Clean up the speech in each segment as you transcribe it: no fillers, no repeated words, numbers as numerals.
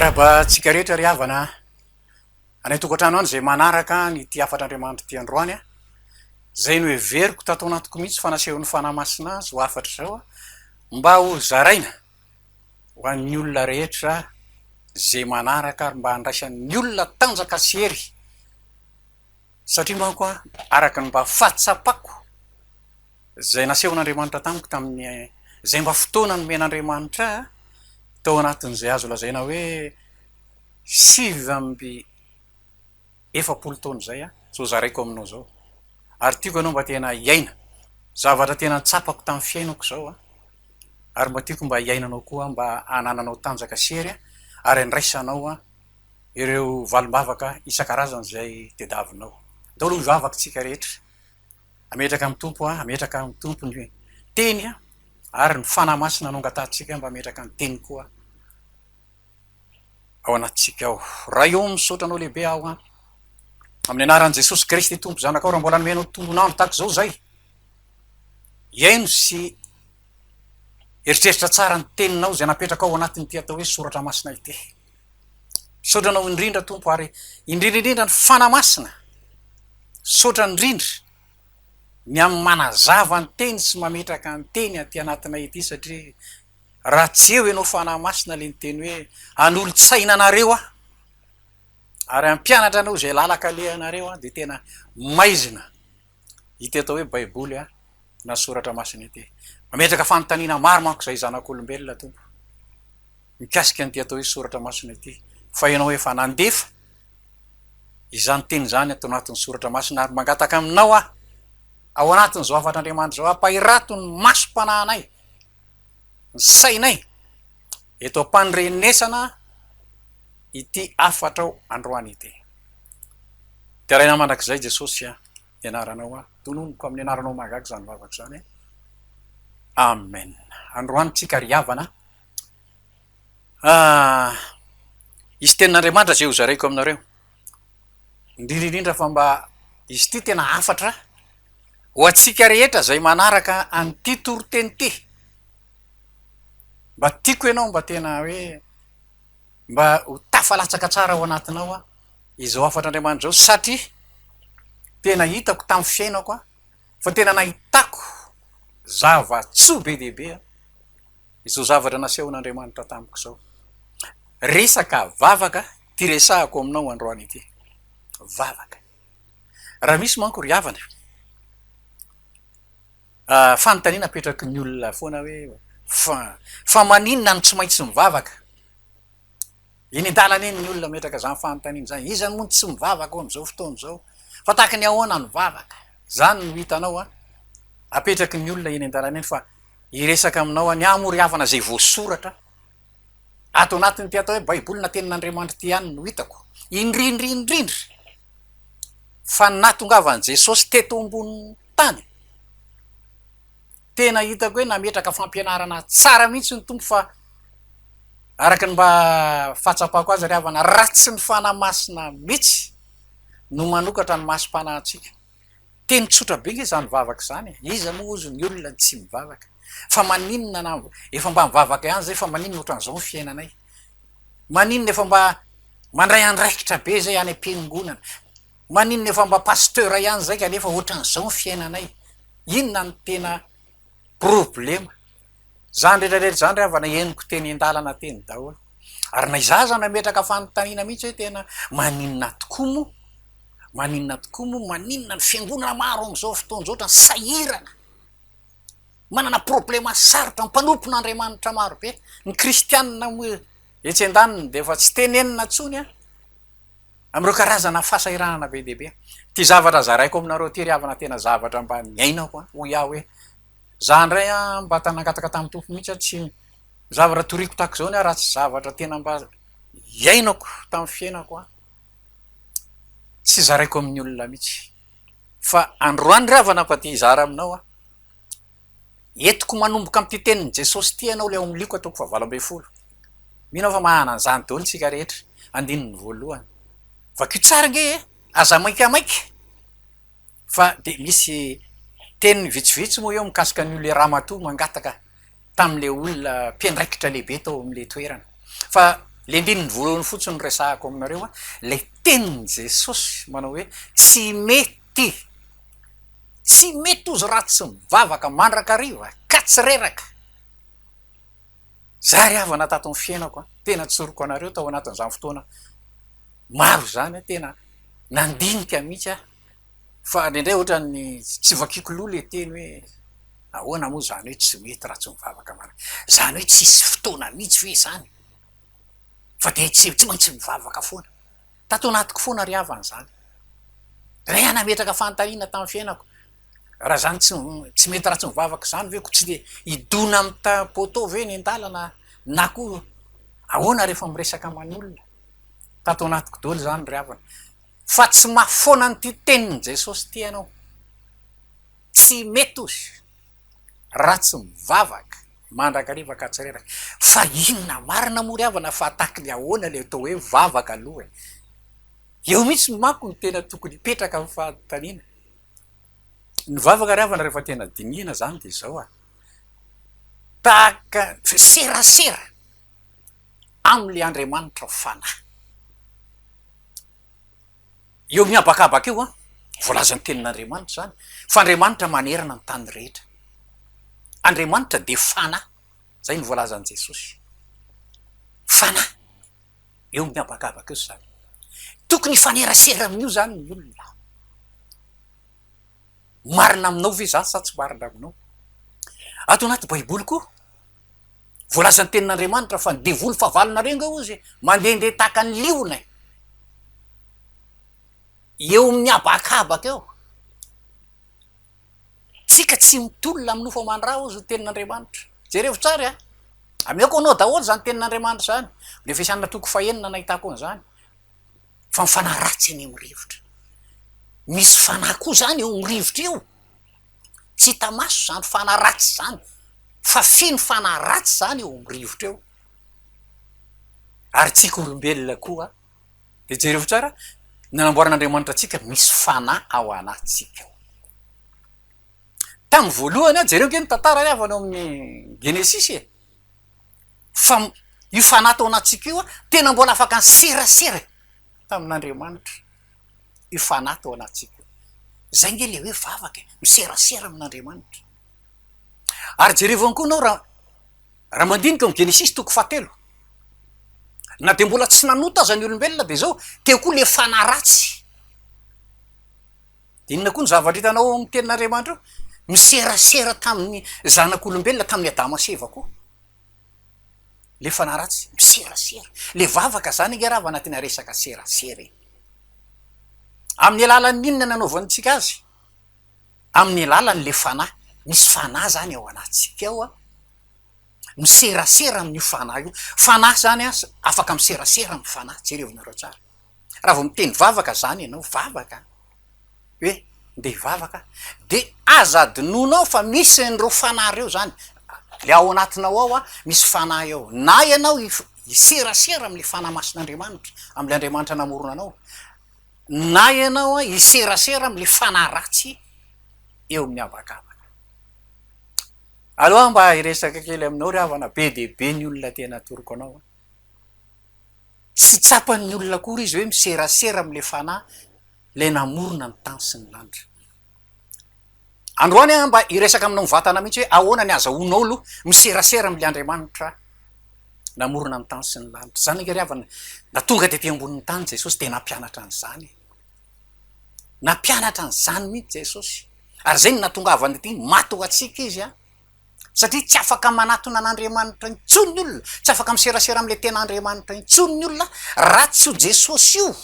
Miaraba tsika rehetra ry havana anay tokantrano any zay manaraka ny ty afatr'Andriamanitra ty androany a zay no heveriko tato anatiko mihitsy fanasehon'ny fanahymasina azy ho afatra zao a mba ho zaraina ho an'ny olona rehetra zay manaraka ary mba handraisan'ny olona tanjaka sery satria manko a araka ny mba fahatsapako zay nasehon'Andriamanitra tamiko tamin'ny zay mba fotoana nomen'Andriamanitra tao anatin'izay azo lazaina hoe 7 taona zay a so zaraiko aminao zao ary tiako anao mba tena iaina zavatra tena tsapako tamin'ny fiainako zao a ary mba tiako mba iainanao koa mba anananao tanjaka sery a ary andraisanao a ireo valimbavaka isan-karazany zay tediavinao dao aloha ivavaka tsika rehetra ametraka amin'ny tompo a ametraka amin'ny tompo ny teny a ary ny fanahymasina anongatantsika mba ametraka ny teny koa ao anatsika ao raha eo misotranao lehibe aho a amin'ny anaran'i Jesosy Kristy tompo zanakao raha mbola nomenao tombonandro tahaka zao zay iaino sy eritreritra tsara ny teninao zay napetraka ao anatiny ty atao hoe soratra masina ity sotranao indrindra tompo ary indrindraindrindra ny fanahymasina sotra indrindra ny amin'ny manazava ny teny sy mametraka ny teny aty anatinay ity satria raha tsy eo ianao fanahymasina le ny teny hoe an'olo-tsaina anareo a ary ampianatra anao zay lalaka lehanareo a de tena maizina ity atao hoe baiboly a na soratra masina ity mametraka fanontaniana maro manko zay zanak'olombelona tompo mikasika nyty atao hoe soratra masina ity fa ianao efa nandefa izany teny zany atao anatin'ny soratra masina ary mangataka aminao a ao anatin' zao afatr'Andriamanitra zao ampahirato ny masom-panahinay ny sainay eto ampandrenesana ity afatrao androany ity teraina mandrak'izay Jesosy a ianaranao a tononoko amin'ny anaranao magaky zany vavaka zany amen androany tsika ry havana izy tenin'Andriamanitra zay ho zaraiko aminareo indrindraindrindra fa mba izy ty tena afatra ho atsika rehetra zay manaraka an'ty toroteny ty mba tiako ianao mba tena hoe mba ho tafalatsaka tsara ao anatinao a izao afatr'Andriamanitra zao satria tena hitako tamin'ny fiainako a fa tena nahitako zava-tsoa be dehibe a izao zavatra nasehon'Andriamanitra tamiko zao resaka vavaka ty resahako aminao androany ity vavaka raha misy manko ry havana fanontaniana apetraky ny olona foana hoe fa maninona no tsy maintsy mivavaka iny an-dalana eny ny olona metraka zany fanontaniana zany izany moa tsy mivavaka ao am'izao fotoana zao fa tahaka ny ahoana ny vavaka zany no hitanao a apetraky ny olona eny an-dalana eny fa iresaka aminao a ny amory havana zay voasoratra ato anatiny ty atao hoe baiboly na tenin'Andriamanitra ty ihany no hitako indrindrindrindra fa natongavan' Jesosy teto ambony tany tena hitako hoe nametraka fampianarana tsara mihitsy ny tompo fa araka ny mba fahatsapako azy ry havana ratsy ny fanahymasina mihitsy no manokatra ny masom-panahintsika teny tsotra be nge zany vavaka zany iza moa ozy ny olona tsy mivavaka fa maninona na efa mba mivavaka ihany zay fa maninona ohatran'izao ny fiainanay maninona efa mba mandray andraikitra be zay any am-piangonana maninona efa mba pasteur ihany zay ka nefa ohatran'izao ny fiainanay inona ny tena problema zany rehetrarehetra zany ry havana eniko teny an-dalana teny daholo ary na izaza nametraka fanontaniana mihitsy hoe tena maninona tokoa moa maninona tokoa moa maninona ny fiangonana maro am'izao fotoana zao ohatra ny sahirana manana problema sarotra mpanompon'Andriamanitra maro be ny kristianina moa etsy an-daniny de efa tsy tenenina tsony a am'ireo karazana fahasahiranana be dehibe ty zavatra zaraiko aminareo ty ry havana tena zavatra mba niainako a ho iaho hoe za ndray a mba tanangataka tamin'ny tompo mihitsy a tsy zavatra toriko tahako zao ny a raha tsy zavatra tena mba iainako tamin'ny fiainako a tsy zaraiko amin'ny olona mihitsy fa androany ry havana fa ty izara aminao a entiko manomboka am'ty tenin'ny Jesosy ty ianao le ao am'liko ataoko fa 20 minao fa mahana an'izany daholo tsika rehetra andininy voalohany fa kio tsara nge aza maikamaika fa de misy teny vitsivitsy moa eo mikasika ny le ramatoa mangataka tam'le olona mpiandraikitra lehibe tao am'le toerana fa le ndininy voalohany fotsiny resahako aminareo a le teniny jesosy manao hoe tsy mety ozy ratsy mivavaka mandrakariva ka tsy reraka za ry avana tato ny fiainako a tena tsoroko anareo tao anatin'izany fotoana maro zany a tena nandinika mihitsy a fa ndrindray ohatrany tsy vakiko loha le teny hoe ahoana moa zany hoe tsy mety ratsy mivavaka mara zany hoe tsisy fotoana mihitsy hoe zany fa de tsy maintsy mivavaka foana tato anatiko foana ry havana zany ray anametraka fantahina tamin'ny fiainako raha zany tsy mety ratsy mivavaka zany ve ko tsy de idona amy tapoto ve ny andalana na koa ahoana rehefa miresaka aman'olona tato anatiko dolo zany ry havana fa tsy mahafoana ny ty teniny jesosy ty ianao tsy mety ozy ratsy mivavaka mandrakariva ka tsy reraka fa inona marina moa ry havana fa ataky le ahoana le atao hoe vavaka aloha eo mihitsy mako ny tena tokony hipetraka amy fahataniana ny vavaka ry havana rehefa tena dinihana zany de zao a tahaka serasera am'le andriamanitra fanahy eo miabakabaka eo a voalazany tenin'andriamanitra zany fa andriamanitra manerana ny tany rehetra andriamanitra de fanahy zay ny voalazany jesosy fanahy eo miabakabaka eo zany tokony fanerasera amin'io zany ny olona marina aminao ve zany sa tsy marina aminao ato anaty baiboly koa voalazany tenin'andriamanitra fa ny devoly fahavalona renga ozy mandehandeha tahaka ny liona eo miabakabaka eo tsika tsy mitolona amin'ny nofa mandraha ozy ho tenin'andriamanitra jerevo tsary a amiako anao daholo zany tenin'andriamanitra zany le fiasanana toko fahenina nahitako an'izany fa mifanahy ratsy any amy rivotra misy fanahy koa zany eo amy rivotra io tsy hita maso zany fanahy ratsy zany fa finy fanahy ratsy zany eo amy rivotra eo ary tsika olombelona koa de jerevo tsara nanamboaran'andriamanitra atsika misy fanahy ao anatsika tamy voalohany a jereo ke ny tantara ry avana amin'ny genesisy e fa io fanahy tao anatsika io a tena mbola afaka ny serasera tamin'andriamanitra io fanahy tao anatsika io zay nge le hoe vavaka miserasera amin'andriamanitra ary jerevony koa anao raha mandinika amy genesisy toko fahatelo na de mbola tsy nanota aza ny olombelona de zao teo koa le fanahy ratsy de inona koa ny zavatra hitanao amy tenin'andriamanitra io miserasera tamin'ny zanak'olombelona tamin'ny adama seva koa le fanahy ratsy miserasera le vavaka zany nge raha va anatina resaka serasera amin'ny alalan'ny inona nanaovantsika azy amin'ny alalany le fanahy misy fanahy zany ao anatsika ao a miserasera amin'io fanahy io fanahy zany a afaka miserasera amy fanahy jerevonareo tsara raha vo miteny vavaka zany ianao vavaka hoe nde hivavaka de azadinonao fa misy nyreo fanahy reo zany le ao anatinao ao a misy fanahy ao na ianao hiserasera am'le fanahy masin'andriamanitra am'le andriamanitra namorona anao na ianao a hiserasera am'le fanahy ratsy eo miabakabaka aloha mba hiresaka kely aminao ry havana be de be ny olona tena toroko anao tsy tsapan'ny olona kory izy hoe miserasera am'le fanahy le namorona ny tany sy ny landra androany a mba hiresaka aminao mivatana mihitsy hoe ahoana ny azahoanao aloha miserasera am'le andriamanitra namorona ny tany sy ny landra zany nge ry havana na tonga de te ambonin'ny tany jesosy de nampianatra an'izany nampianatra an'izany mihitsy jesosy ary zay ny natongavany ty mato atsika izy a satria tsy afaka manatona an'andriamanitra intsony ny olona tsy afaka miserasera am'le ten'andriamanitra intsony ny olona raha tsy ho jesosy io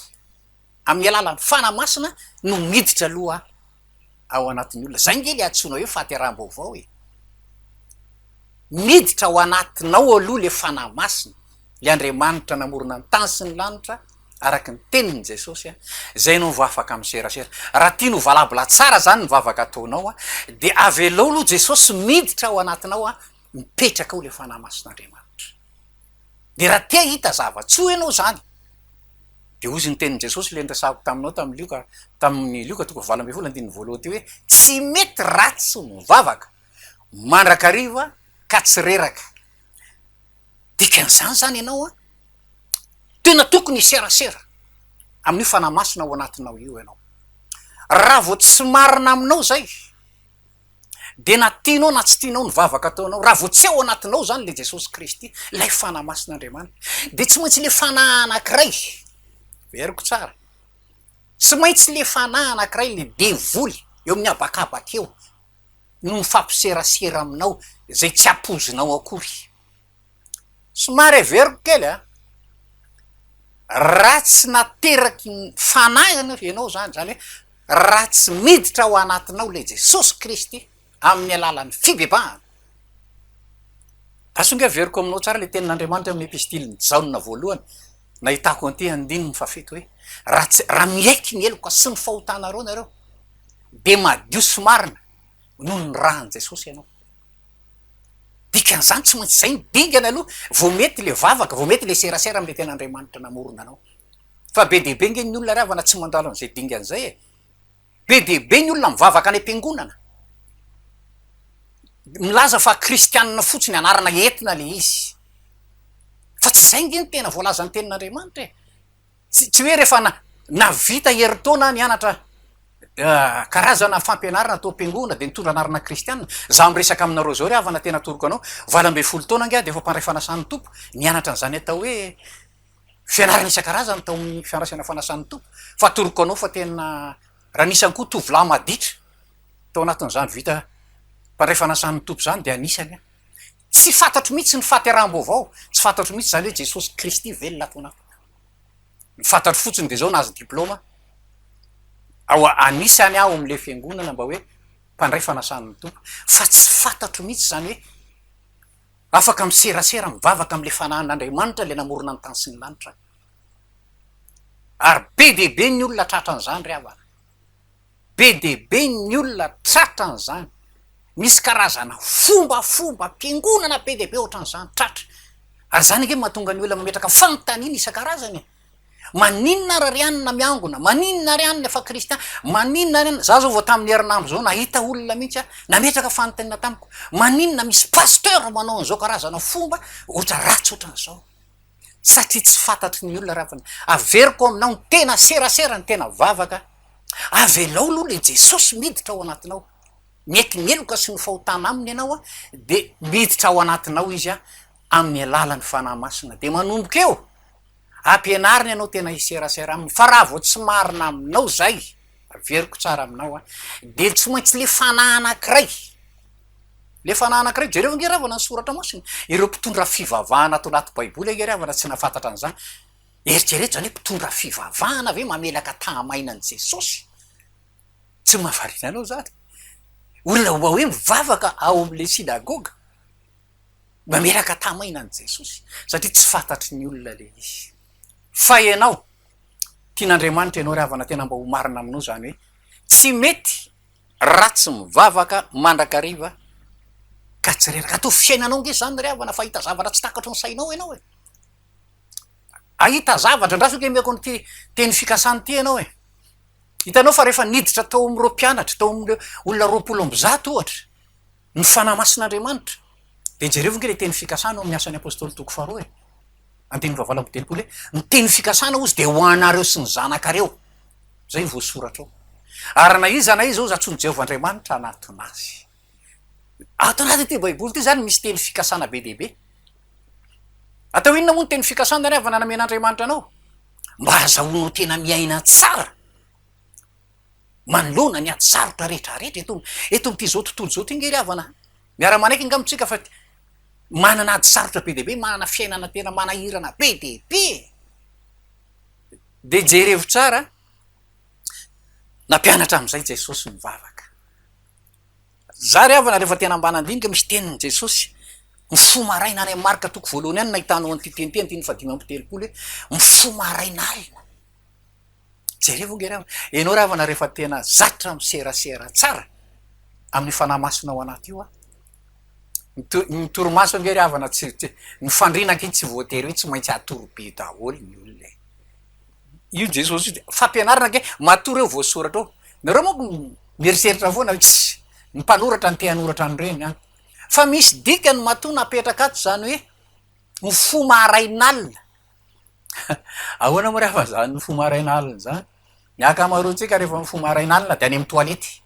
amin'ny alalany fana masina no miditra aloha ao anatin'ny olona zay nge le atsona hoe fahateram-baovao e miditra ao anatinao aloha le fanahy masina le andriamanitra namorona ny tany sy ny lanitra araky ny teniny jesosy a zay no vo afaka miserasera raha tia no valabila tsara zany ny vavaka ataonao a de avelao aloha jesosy miditra ao anatinao a mipetraka ao le fanahy masin'andriamanitra de raha tia hita zavatsoa ianao zany de ozy ny teniny jesosy le ndresako taminao tamin'ny lioka toko vala ambe folo andininy voalohany ty hoe tsy mety ratsy mivavaka mandrakariva ka tsy reraka dikan'izany zany ianao a tena tokony iserasera amin'io fanamasina ao anatinao io ianao. Raha vo tsy marina aminao zay de na tianao na tsy tianao ny vavaka ataonao, raha vo tsy ao anatinao zany le Jesosy Kristy, lay fanamasin'Andriamanitra, de tsy maintsy le fanahy anankiray, veriko tsara, tsy maintsy le fanahy anankiray le devoly eo amin'ny abakabaka eo no mifampiserasera aminao zay tsy apozinao akory. Somary veriko kely raha tsy nateraky fanahy ianao zany, zany hoe raha tsy miditra ao anatinao le Jesosy Kristy amin'ny alalan'ny fibebahana. Asonge veriko aminao tsara le tenin'Andriamanitra amin'ny epistiliny Jaona voalohany nahitako anty 9:7 hoe raha miaiky ny eloka sy ny fahotanareo nareo de madio sy marina noho ny rahan'i Jesosy ianao. Dikan'izany tsy maintsy zay ny dingana aloha vo mety le vavaka, vo mety le serasera am'le ten'Andriamanitra namorona anao. Fa be dehibe nge ny olona ravana tsy mandalo an'izay dingan'izay e. Be dehibe ny olona mivavaka any am-piangonana, milaza fa kristianina fotsiny, anarana entina le izy, fa tsy zay nge ny tena voalaza ny tenin'Andriamanitra e. Tsy hoe rehefa navita herintaona nianatra karazana fampianarana atao am-piangonana de nitondra anarana kristianina. Zaho miresaka aminareo zao ry havana tena toroko anao 12 taona nge de efa mpandray fanasan'ny tompo nianatra an'izany atao hoe fianarana isan-karazany tao amin'ny fianarana fanasan'ny tompo. Fa toroko anao fa tena raha nisany koa tovolahy maditra tao anatin'izany vita mpandray fanasan'ny tompo zany de anisany tsy fantatro mihitsy ny fahaterahm-baovao, tsy fantatro mihitsy zany hoe Jesosy Kristy velona atao anatiny. Ny fantatro fotsiny de zao nahazo diplôma ao anisany aho am'le fiangonana mba hoe mpandray fanasan'ny tompo, fa tsy fantatro mihitsy zany hoe afaka miserasera mivavaka am'le fanahin'Andriamanitra le namorona ny tany sy ny lanitra. Ary be dehibe ny olona tratran'izany ry havana, be dehibe ny olona tratran'izany. Misy karazana fombafomba mpiangonana be dehibe ohatran'izany tratra. Ary zany nge mahatonga ny olona mametraka fanontaniana isan-karazany. Maninona ara ry anina miangona, maninona ry anina fa kristiana, maninona ry anina. Za zao vao tamin'ny herinandro zao nahita olona mihitsy nametraka fanontaniana tamiko, maninona misy pasteur manao an'izao karazana fomba ohatra ratsy ohatran'izao. Satria tsy fantatry ny olona ravana. Averiko aminao ny tena serasera, ny tena vavaka, avelao aloha le Jesosy miditra ao anatinao, mieky ny eloka sy ny fahotana aminy ianao de miditra ao anatinao izy amin'ny alalan'ny fanahy masina, de manomboka eo ampianariny ianao tena iserasera aminy. Fa raha vo tsy marina aminao zay, averiko tsara aminao de tsy maintsy le fanahy anankiray, le fanahy anankiray. Jereo nge ravana ny soratra masina, ireo mpitondra fivavahana ato anaty baiboly nge ravana tsy nafantatra an'izany. Eritrereto zany hoe mpitondra fivavahana ve mamelaka tahamainan'i Jesosy? Tsy mahavariana anao zany. Olona mba hoe mivavaka ao am'le sinagoga mamelaka tahamainan'i Jesosy satria tsy fantatry ny olona le izy. Fa ianao tian'Andriamanitra ianao ry havana tena mba ho marina aminao zany hoe tsy mety ratsy mivavaka mandrakariva ka tsy reraka. Atao fiainanao nge zany ry havana fa hita zavatra tsy takatro ny sainao ianao e. Ahita zavatra ndraso ke miako ny teny fikasany ty ianao e. Hitanao fa rehefa niditra tao am'ireo mpianatra, tao am'ireo olona 20 ohatra ny fanahy masin'Andriamanitra, de jereo nge le teny fikasana amin'ny asan'ny apôstôly toko faharoa e, 2:20 ny teny fikasana ozy de ho anareo sy ny zanakareo, zay voasoratra ao. Ary na iza na izy zao zatsony Jehovah'Andriamanitra anatin'azy. Ato anaty ty baiboly ty zany misy teny fikasana be dehibe. Atao inona moa ny teny fikasana ry havana namen'Andriamanitra anao? Mba azahoanao tena miaina tsara, manoloana ny ady sarotra rehetrarehetra eto am'ty zao tontolo zao ty nge ry havana. Miara-manaiky ngamitsika fa manana ady sarotra be dehibe, manana fiainana tena manahirana be dehibe. De jerevo tsara nampianatra am'izay Jesosy mivavaka. Za ry havana rehefa tena ambana andinika misy tenin'i Jesosy mifo maraina any amin'ny marika toko voalohany any nahitanao an'ity teny ty antiny 5:30 hoe mifo maraina alina. Jerevo nge ry havana, ianao ry havana rehefa tena zatra miserasera tsara amin'ny fanahy masina ao anaty io ny toromaso nge ry havana ny fandrinaka iny tsy voatery hoe tsy maintsy atorobe daholo ny olona io. Jesosy fampianarana ke matory eo voasoratra ao. Nareo moa mieriseritra foana tsy ny mpanoratra ny tehanoratra an'ireny any, fa misy dikany matoa napetraka ato zany hoe mifo maharain'alina ahoana moa rehefa zany ny fomarain'alina zany ny akamaroantsika rehefa ny fomarain'alina de any amin'ny toalety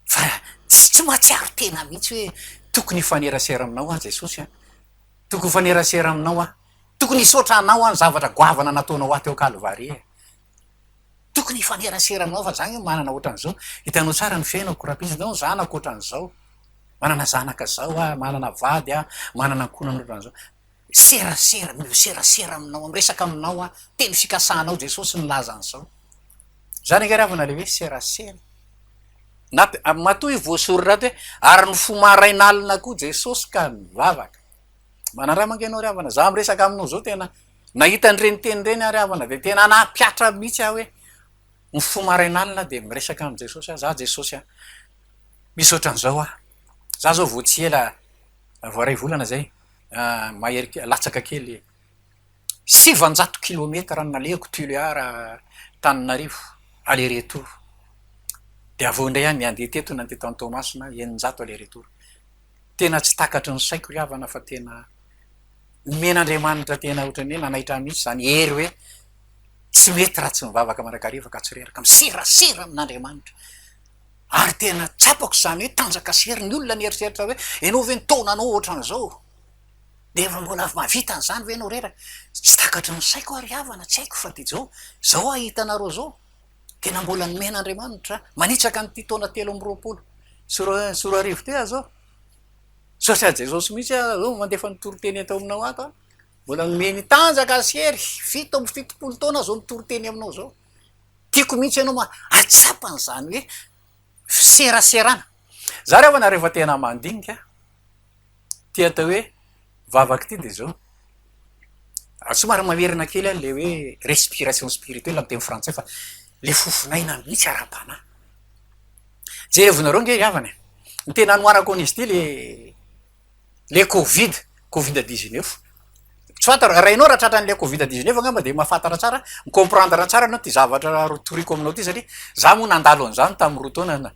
fa tsy mahatsiaro tena mihitsy hoe tokony hifanerasera aminao an jesosy a tokony hifanerasera aminao a tokony hisaotra anao a ny zavatra goavana nataonao ahy teo kalvaria tokony hifanerasera aminao fa zany manana ohatran'izao hitanao tsara ny fiainako rahapisy nao zanako ohatran'izao manana zanaka zao a manana vady a manana ankonana ohatran'izao serasera milo serasera aminao amresaka aminao a teny fikasahanao jesosy ny lazan'izao zany ange ravana le hoe serasera matoa voasorirato hoe ary ny fomarain'alina koa jesosy ka mivavaka manaraha mangenao ryhavana za miresaka aminao zao tena nahita ny reny teny reny a ryhavana de tena napiatra mihitsy ah hoe ny fomarain'alina de miresaka am' jesosy a za jesosy a misy ohatran'izao a za zao vo tsy ela voaray volana zay mahery latsaka kely 700 kilometra naleko Tuléar Tananarivo aller retour de avao indray any andeha teto nandeha tany Tomasina 900 aller retour tena tsy takatry ny saiko ryhavana fa tena men'Andriamanitra tena ohatrany hoe nanaitra mihitsy zany hery hoe tsy mety raha tsy mivavaka mandrakariva ka tsy reraka miserasera amin'Andriamanitra ary tena tsapako zany hoe tanjaka sery ny olona nieritreritra hoe ianao ve ny taonanao ohatran'izao de efa mbola mavita an'izany ve anao reraka tsy takatry ny saiko ary havana tsy haiko fa de zao ahitanareo zao tena mbola ny men'Andriamanitra manitsaka nyity taona 13 soroarivo te zao satria jesosy mihitsy zao mandefa nitoroteny atao aminao ato a mbola nomeny tanjaka sery 7 taona zao nitoroteny aminao zao tiako mihitsy ianao atsapan'zany hoe fiseraserana za rehavana rehefa tena mandinika ty atao hoe vavaky ty de zao somary mamerina kely any le hoe respiration spirituelle amy teny frantsay fa le fofinaina mihitsy ara-panahy jerevonareo nge ryhavana ny tena noarako an'izy ty le covid 19 tsy fantara raha ianao raha tratran'le covid 19 angamba de mahafantara tsara micomprendre tsara anao ty zavatra rotoriko aminao ty satria za moa nandalo an'izany tamin'ny roa taona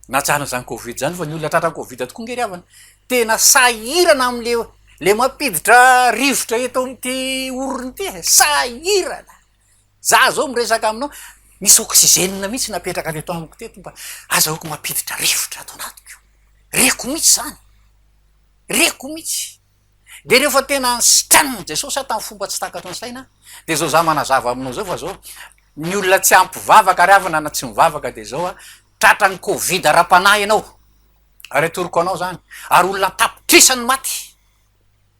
natsahana zany covid zany fa ny olona tratra covid tokoa nge ryhavana tena sahirana amle mampiditra rivotra eto am'ty orony ty sahirana za zao miresaka aminao misy oxygène mihitsy napetraka teto amiko teto mba azahoako mampiditra rivotra ato anatiko reko mihitsy zany reko mihitsy de rehefa tena nsitaniny jesosy a tamy fomba tsy takatry ny saina de zao za manazava aminao zao fa zao ny olona tsy ampivavaka ryhavana na tsy mivavaka de zao a tratrany covid ara-panahy ianao ary atoroko anao zany ary olona tapitrisany maty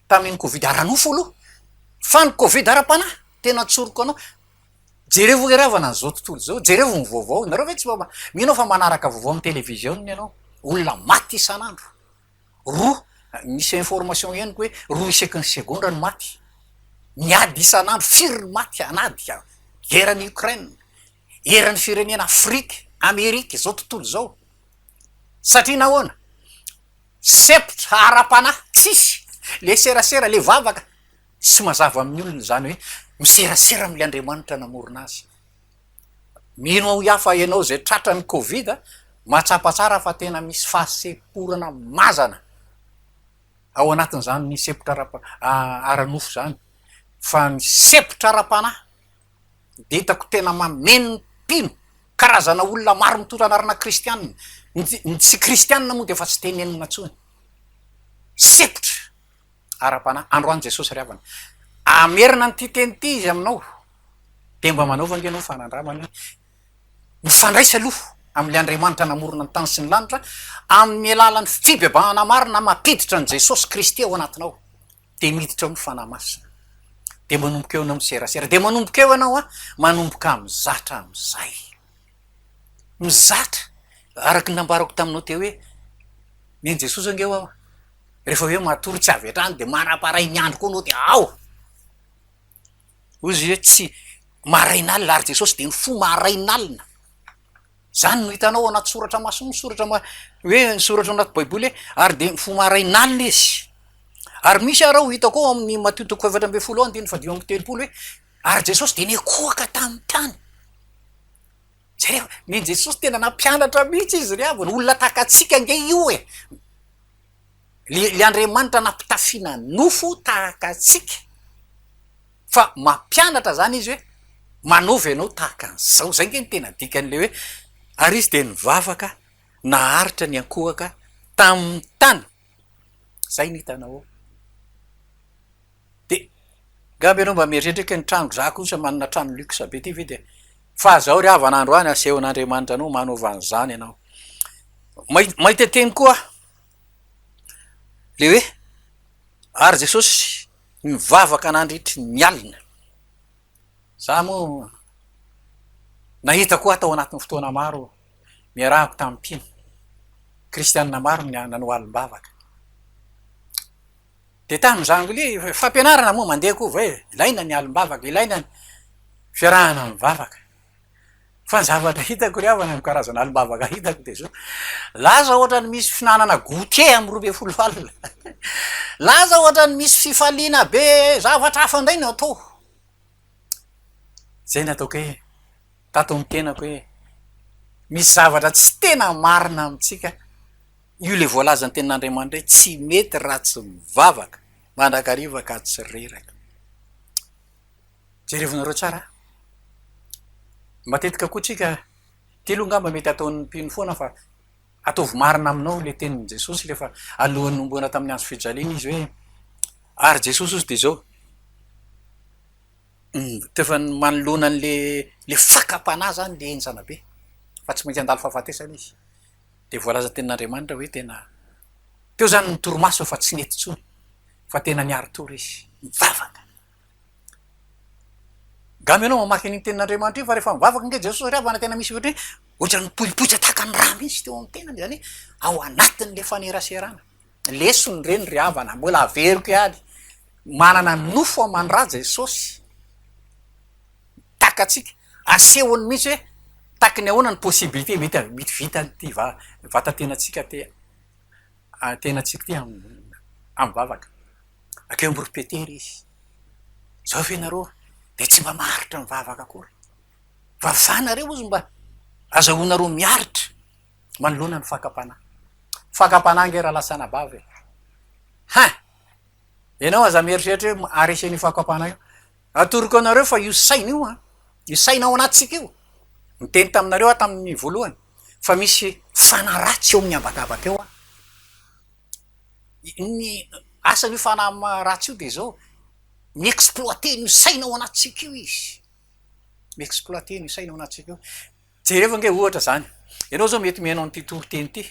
tamin'ny covid aranofo aloha fa ny covid ara-panahy tena tsoroko anao jerevo ryhavana n'zao tontolo zao jerevo ny vaovao nareo ve tsy mihinao fa manaraka vaovao amy televizion ianao olona maty isan'andro roa misy information ianiko hoe roa isaky ny segondra ny maty miady isan'andro firy maty anady guerany Ukraine eran'ny firenena Afrika Amerika zao tontolo zao satria nahoana septra ara-panahy tsisy le serasera le vavaka sy mazava amin'ny olona zany hoe miserasera am'le Andriamanitra namorona azy mino ao iafa ianao zay tratrany covid matsapatsara fa tena misy fahaseporana mazana ao anatin'zany ny sepotra aranofo zany fa ny sepotra ara-panahy de hitako tena mameno mpino karazana olona maro mitora anarana kristianina ny tsy kristianina moa de efa tsy tenenina tsony sepotra ara-panahy androany jesosy ryhavana amerina nyty teny ty izy aminao de mba manaovanga ianao fanandramany mifandraisa aloha am'le Andriamanitra namorona ny tany sy ny lanitra amin'ny alalan'ny fibebahana marina mampiditra ny jesosy kristy ao anatinao de miditra amy fanamasina de manomboka eo anao miserasera de manomboka eo anao a manomboka mizatra am'zay mizatra araky nambarako taminao te hoe neny jesosy angeo ao rehefa hoe matory tsy avy atrany de manaparay ny andro koa anao de ao ozy hoe tsy marain'alina ary jesosy de ny fo marain'alina zany no hitanao anaty soratra maso soratra hoe ny soratra anaty baiboly hoe ary de fo marain'alina izy ary misy arao hitako ao amin'ny Matthieu 7:10 hoe ary jesosy de nekoaka tamy tany zareo ny jesosy tena nampianatra mihitsy izy ryhavana olona takatsika nge io e le Andriamanitra nampitafiana nofo takatsika fa mampianatra zany izy hoe manovy ianao tahaka an'izao zay nge ny tena dikan'le hoe ary izy de nivavaka naharitra ny ankohaka tamin'ny tany zay ny hitanao de gamby ianao mba mieritrerika ny trano za kosa manana trano luxe be ty ve de fa zao ry avan'andro any asehon'andriamanitra anao manova an'izany ianao mahita teny koa le hoe ary jesosy mivavaka nandritry ny alina za moa nahita koa atao anatin'ny fotoana maro miarahako tamin'ny mpino kristianina maro nanao alim-bavaka de tamin'izany le fampianarana moa mandeha koa va e ilaina ny alim-bavaka ilaina ny fiarahana mivavaka fa ny zavatra hitako ry havana karazana alim-bavaka hitako de zao laza ohatrany misy finanana gote amy 12 alina laza ohatrany misy fifaliana be zavatra hafa ndray no atao zay nataoko hoe tato mitenako hoe misy zavatra tsy tena marina amitsika io le voalazany tenin'andriamanitra hoe tsy mety raha tsy mivavaka mandrakariva ka tsy reraka jerevonareo tsara matetika koa tsika telo ngamba mety ataon'ny mpino foana fa ataovy marina aminao le tenin' jesosy lefa alohan'ny ombona tamin'ny andro fijaliana izy hoe ary jesosy izy de zao tefa manoloana an'le fakapana zany le enjana be fa tsy maintsy andalo fahafatesana izy de voalaza tenin'andriamanitra hoe tena teo zany ny toromaso fa tsy nety tsony fa tena niary tory izy mivavaka gamy ianao mamaky an'iny tenin'andriamanitra io fa rehefa mivavaka nge jesosy ry avana tena misy ohatra hoe ohatrany mipoipoitsy tahaka ny raha mihitsy teo amin'ny tenany zany ao anatin'le faneraserana lesony reny ry havana mbola averiko ihany manana nofo amandra jesosy takatsika asehony mihitsy hoe taky ny ahoana ny possibilité mety vitany ty vatatenatsika tenatsika ty amy vavaka akeo amborompetery izy zao fenareo de tsy mba maharitra mivavaka akory vavanareo izy mba azahoanareo miaritra manoloana ny fakapana nge raha lasana bava ha ianao aza mieritreritra hoe aresen'io fakapana io atoriko anareo fa io saina io a io saina ao anatsika io miteny taminareo a tamin'ny voalohany fa misy fanaratsy eo amin'ny abakabaka eo a ny asan'io fanaratsy io de zao miexploite ny saina ao anatsika io izy miexploite ny saina ao anatsika io jereva nge ohatra zany ianao zao mety mihainao nyty toroteny ty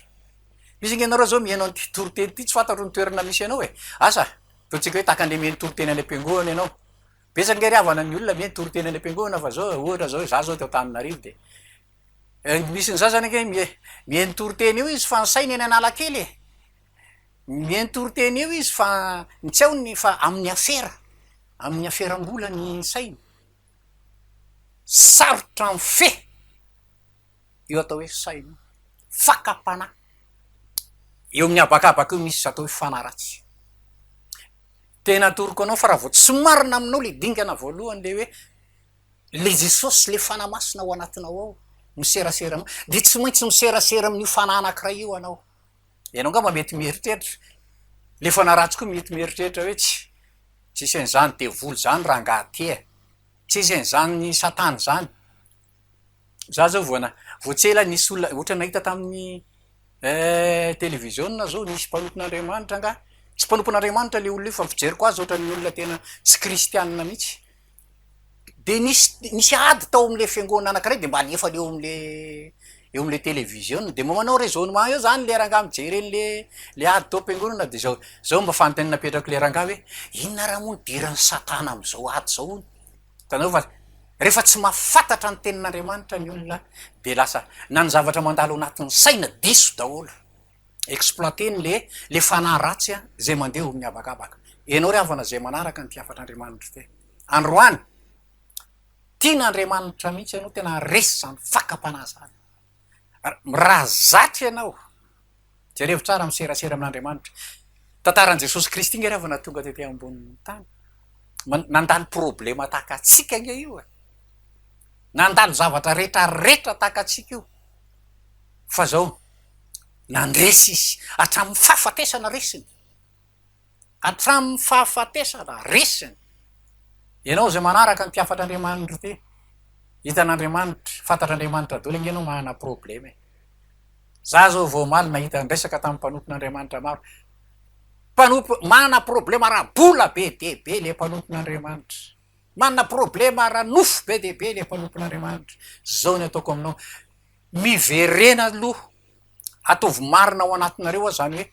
misy nge anareo zao mihainao nyty toroteny ty tsy fantatro ny toerana misy anao e asa totsika hoe takan'le miheny toroteny any am-piangohana ianao besaky nge ry havana ny olona miheny toroteny any am-piangohana fa zao ohatra zao hoe za zao teo Tananarivo de misy ny sasany nge miheny toroteny io izy fa ny saina eny Analakely e miheny toroteny io izy fa ny tsy aony fa amin'ny aferam-bola ny saina sarotra ny fe io atao hoe saina fakapana eo amin'ny abakabaka io misy atao hoe fanaratsy tena atoroko anao fa raha vo tsy marina aminao le dingana voalohany le hoe le jesosy le fanamasina ao anatinao ao miserasera anao de tsy maintsy miserasera amin'io fana anankiray io anao ianao ngamba mety mieritreritra le fanaratsy koa mety mieritreritra hoe tsisy an'izany devoly zany raha ngaty tsisy an'izany ny satany zany za zao voatsela nisy olona ohatra nahita tamin'ny televiziona zao nisy mpanompon'andriamanitra nga tsy mpanompon'andriamanitra le olona io fa fijeriko azy ohatra ny olona tena tsy kristianina mihitsy de nisy ady tao am'le fiangonana anankiray de mba alefa eo am'le televiziona de mba manao raisonnement eo zany le rangah mijeren'le ady tao am-piangonana de zao mba fanontany napetrako le rangah hoe inona raha moa ny diran'ny satana am'izao ady zao tanao fa rehefa tsy mahafantatra ny tenin'andriamanitra ny olona de lasa na ny zavatra mandalo anatin'ny saina diso daholo exploiteny le fanahy ratsy a zay mandeha amin'ny abakabaka ianao ry havana zay manaraka ny tiafatr'andriamanitra te androany tian'andriamanitra mihitsy ianao tena resy zany fakapana zany raha zatry ianao jerevo tsara miserasera amin'andriamanitra tantaran' Jesosy Kristy nge ry havana tonga tete ambonin'ny tany nandalo problema tahaka atsika nge io e nandalo zavatra rehetrarehetra tahaka atsika io fa zao nandresy izy hatramin'ny fahafatesana resiny hatramin'ny fahafatesana resiny ianao zay manaraka ny tiafatr'andriamanitra ty hitan'andriamanitra fantatr'andriamanitra dolo ange anao mahana problema e za zao vao maly nahita nresaka tamin'ny mpanompon'andriamanitra maro mana problema raha bola be debe le mpanompon'andriamanitra manana problema raha nofo be debe le mpanompon'andriamanitra zao ny ataoko aminao miverena aloha ataovy marina ao anatinareo a zany hoe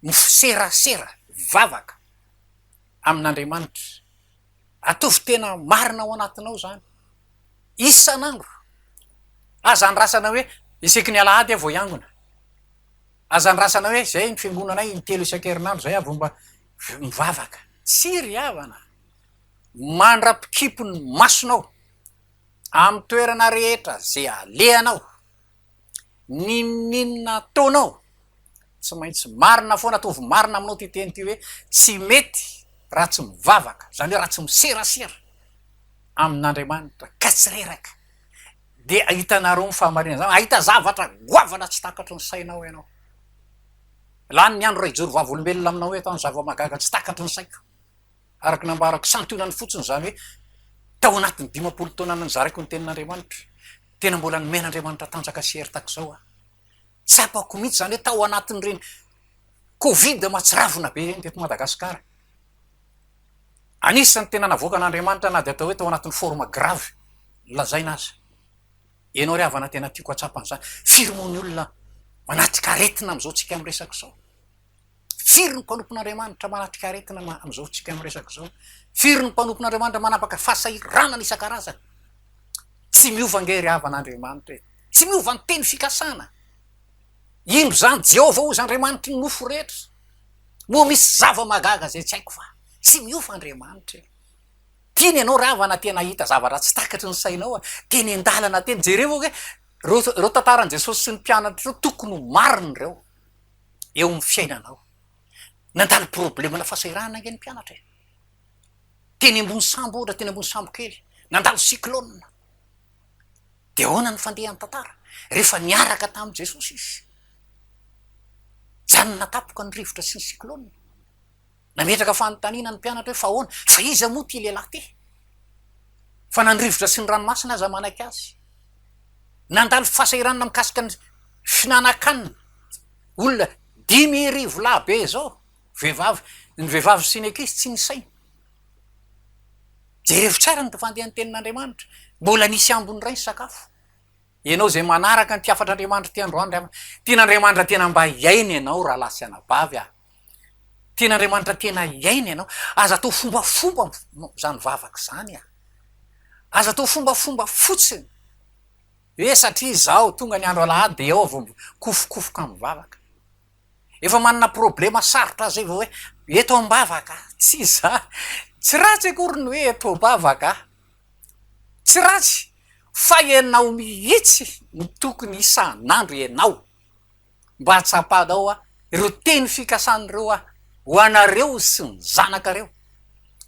miserasera vavaka amin'andriamanitra ataovy tena marina ao anatinao zany isan'andro aza ny rasana hoe isaky ny alahady a vo iangona aza ny rasana hoe zay ny fiangonanay nytelo isan-kerinandro zay avo mba mivavaka tsy ry havana mandra-pikipony masonao amy toerana rehetra zay aleanao ninninona taonao tsy maintsy marina foana ataovy marina aminao ty teny ty hoe tsy mety raha tsy mivavaka zany hoe raha tsy miserasera amin'andriamanitra ka tsy reraka de ahitanareo nyfahamarina zany ahita zavatra goavana tsy takatry ny sainao ianao lany ny andro ray joro vavolombelona aminao hoe atao ny zava-magaga tsy takatry ny saiko araky nambarako santionany fotsiny zany hoe tao anatin'ny 50 taona ny zaraiko ny tenin'andriamanitra tena mbola nomen'andriamanitra tanjaka sery tak zao a tsy apako mihitsy zany hoe tao anatin'ireny covid mahatsiravina be reny teto Madagasikara anisan'ny tena navoaka an'andriamanitra na de atao hoe tao anatin'ny forme grave lazaina azy ianao ry havana tena tiako atsapan'zany firmon'ny olona manatrika aretina am'izao tsika amy resaky zao firy ny mpanompon'andriamanitra manatrika aretina am'izao tsika amy resaky zao firy ny mpanompon'andriamanitra manapaka fahasahiranana isan-karazany tsy miova nge ry havan'andriamanitra tsy miova ny teny fikasana ino zany Jehova ozy andriamanitra ny nofo rehetra moa misy zava-magaga zay tsy haiko fa tsy miova andriamanitra tiany ianao ry havana tena hita zavatra tsy takatry ny sainao a teny an-dalana teny jereo hoe reo tantaran' Jesosy sy ny mpianatra reo tokony mariny reo eo amy fiainanao nandalo problema na fahasahirana nge ny mpianatra teny ambony sambo ohatra teny ambony sambo kely nandalo cyclone de ahoana ny fandehany tantara rehefa niaraka tamin'i Jesosy izy zany natapoka ny rivotra sy ny cyclone nametraka fanontanina ny mpianatra hoe fa ahoana fa iza moa ty lehilahy ty fa nandrivotra sy ny ranomasina aza manaiky azy nandalo fahasahiranana mikasika ny finanankanina olona 5,000 lahy be zao vehivavy ny vehivavy sy ny ankizy tsy nisaina jerevy tsara ny fandehan'ny tenin'andriamanitra mbola nisy ambony ray ny sakafo ianao zay manaraka ny tiafatr'andriamanitra ty androany tian'andriamanitra tena mba iaina ianao raha lasianabavy a tian'andriamanitra tena iaina ianao aza atao fombafomba zany vavaka zany a aza atao fombafomba fotsiny hoe satria zao tonga ny andro alahady de eo avo kofokofoka amy vavaka efa manana problema sarotra zay vao hoe eto ambavaka tsy za tsy ratsy akory ny hoe eto ambavaka tsy ratsy fa ianao mihitsy ny tokony isan'andro ianao mba hatsapanao a ireo teny fikasan'ireo a ho anareo sy ny zanakareo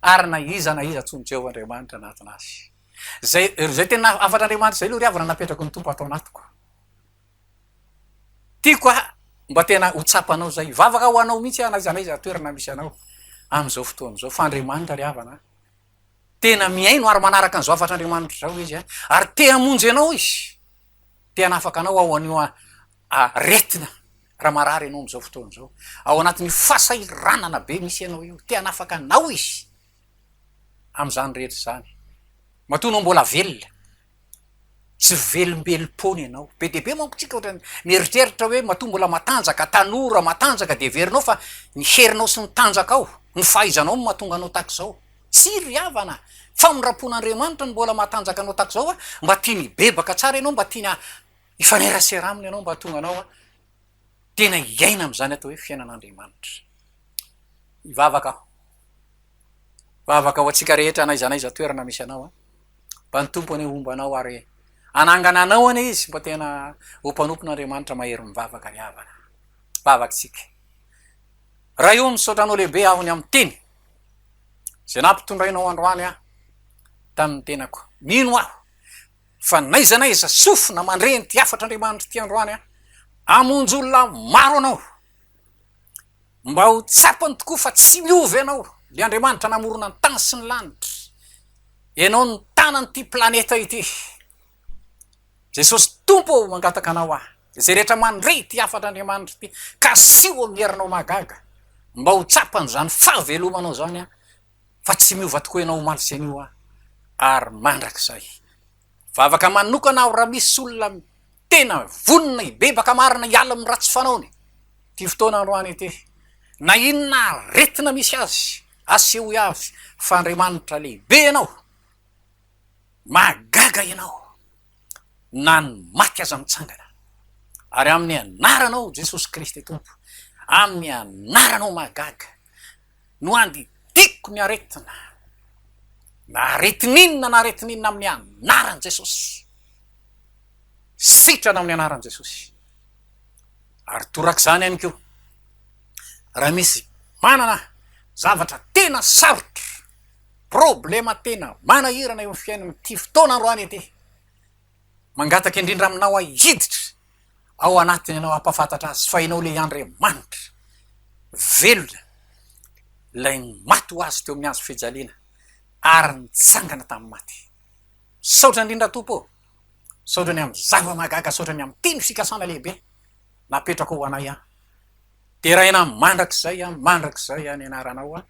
ary na iza tsony Jehova Andriamanitra anatinazy zay tena afatr'andriamanitra zay loha ry havana napetrako ny tompo atao anatiko tiako a mba tena ho tsapanao zay vavaka ho anao mihitsy anaiza toerana misy anao am'izao fotoana zao fa andriamanitra ry havana tena miaino ary manaraka an'izao afatr'andriamanitra zao izy a ary te hamonjy anao izy tena afaka anao ao an'io aretina raha marary ianao am'izao fotoana zao ao anatin'ny fahasahiranana be misy ianao io tena afaka anao izy am'izany rehetra zany matonao mbola velona tsy velombelom-pony ianao be debe manko tsika ohatra mieritreritra hoe matoa mbola matanjaka tanora matanjaka de verinao fa ny herinao sy ny tanjaka ao ny fahaizanao mahatonga anao tak zao tsy ry havana famindrapon'andriamanitra ny mbola matanjaka anao tak zao a mba tiany bebaka tsara ianao mba tiany ifanerasera aminy ianao mba tonga anao a tena iaina am'izany atao hoe fiainan'andriamanitra ivavaka aho vavaka ho atsika rehetra anaiza toerana misy anao a mba ny tompo any ombanao ary anangana anao any izy mba tena ho mpanompon'andriamanitra mahery mivavaka ry havana vavakytsika raha io misaotranao lehibe ahony amy teny zay nampitondrainao androany a tamin'ny tenako mino aho fa naizanaiza sofina mandreny ty afatr'andriamanitra ty androany a amonjy olona maro anao mba ho tsapany tokoa fa tsy miova ianao le andriamanitra namorona ny tany sy ny lanitra ianao ny tananyity planeta ity. Jesosy tompo mangataka anao ahy izay rehetra mandre ty afatr'Andriamanitra ity ka sio amin'ny herinao magaga mba ho tsapany zany fahavelomanao zany a fa tsy miova tokoa ianao omaly sy anio a ary mandrak'izay vavaka manokana aho raha misy olona tena vonona ibebaka marina hiala amin'ny ratsy fanaony ty fotoana androany ity na inona retina misy azy aseho azy fa Andriamanitra lehibe ianao magaga ianao na ny maty aza mitsangana ary amin'ny anaranao Jesosy Kristy tompo amin'ny anaranao magaga no andidiko ny aretina na aretin'inona na aretin'inona amin'ny anaran' Jesosy sitrana amin'ny anaran' Jesosy ary torak'izany ihany koa raha misy manana zavatra tena sarotra problema tena manahirana eo amin'ny fiainana ty fotoana androany ity mangataka indrindra aminao ahiditra ao anatiny ianao ampafantatra azy fa ianao le Andriamanitra velona lay maty ho azy teo amin'ny hazo fijaliana ary nitsangana tamin'ny maty. Saotra indrindra tompo, saotrany amin'ny zava-magaga, saotrany amin'ny teny fikasana lehibe napetraka ho anay aho. Terahina mandrak'izay ny anaranao a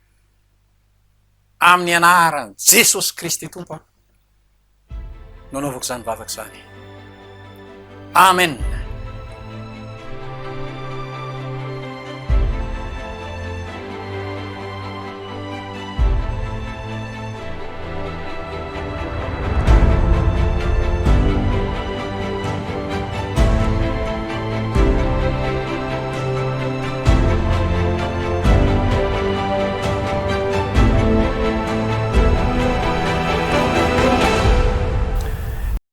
amin'ny anaran' Jesosy Kristy tompo nanaovako zany vavaka zany. Amen.